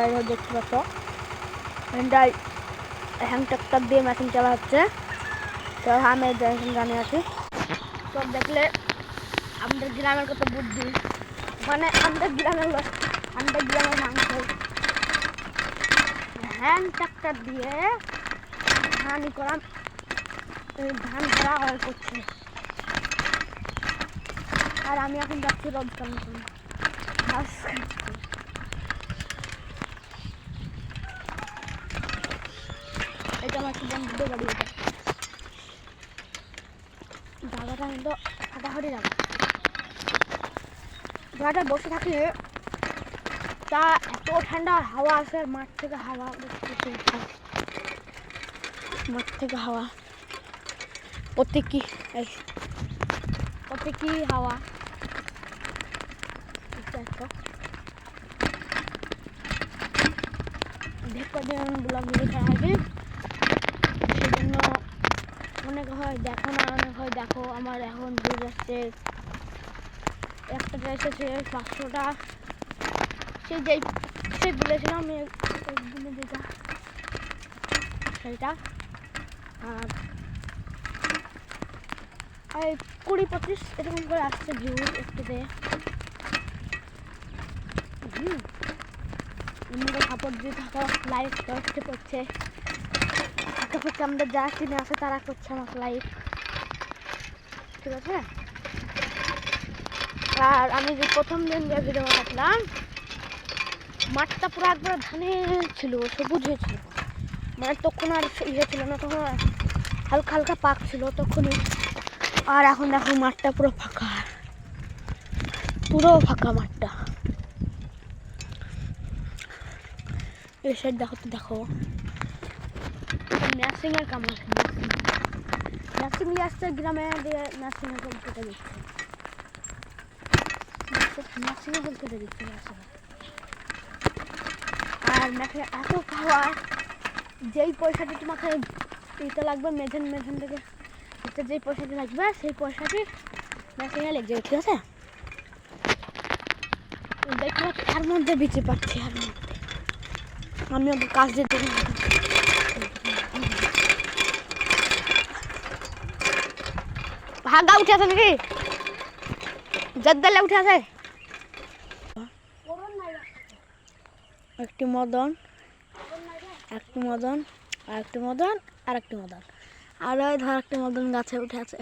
তোমরা দেখতে পাচ্ছ এটাই হ্যান্ড ট্রাক্টর দিয়ে মেশিন চালা হচ্ছে। তো আমি জানি আছি। তো দেখলে আমাদের গ্রামের কত বুদ্ধি, মানে আমাদের গ্রামের মাংস হ্যান্ড ট্রাক্টর দিয়ে ধান ভরা হয় করছে। আর আমি এখন যাচ্ছি রোদ কাটতে, ঘাস কাটতে। এটা আমার একটু বন্ধুদের বাড়ি, জায়গাটা কিন্তু ফাটাফাটি জায়গা। জায়গাটা বসে থাকলে তা এত ঠান্ডা হাওয়া আসে, মাঠ থেকে হাওয়া প্রত্যেকই হাওয়া ব্লগগুলো ছাড়া হবে, সেজন্য অনেক হয় দেখো না, অনেক হয় দেখো। আমার এখন ভিউজ আসছে, একটা এসেছে 500টা। সেই বলেছিলাম একদিনে যেটা সেইটা, আর 20-25 এরকম করে আসছে ভিউজ একটুতে। আমাদের সাপোর্ট দিয়ে থাকো, লাইক করতে করছে আঁকাপাখি আমাদের যারা চিনে আছে তারা করছে আমাকে লাইক, ঠিক আছে। আর আমি যে প্রথম দিন যে ভিডিও বানালাম, মাঠটা পুরো একবার ধানে ছিল, সবুজ হয়েছিল, মানে তখন আর ইয়ে ছিল না, তখন হালকা হালকা পাক ছিল তখনই। আর এখন দেখো মাঠটা পুরো ফাঁকা মাঠটা। এই সাইড দেখো নার্সিং এর কাম আছে, নার্সিং নিয়ে আসছে গ্রামে, নার্সিং এর কেটে দিচ্ছে, আর মেখে এত খাওয়া, যেই পয়সাটি তোমাকে দিতে লাগবে মেঝেন থেকে যেই পয়সাটি লাগবে সেই পয়সাটি মেশিনে লেগে যাবে, ঠিক আছে। দেখতে পাচ্ছি এর মধ্যে বিচে পাচ্ছি, এর মধ্যে আমি ওদের কাজ দিতে ভাগা উঠে আছে নাকি, জদ্দালে উঠে আছে। একটি মদন আর একটি মদন আর ওই ধর একটি মদন গাছে উঠে আছে।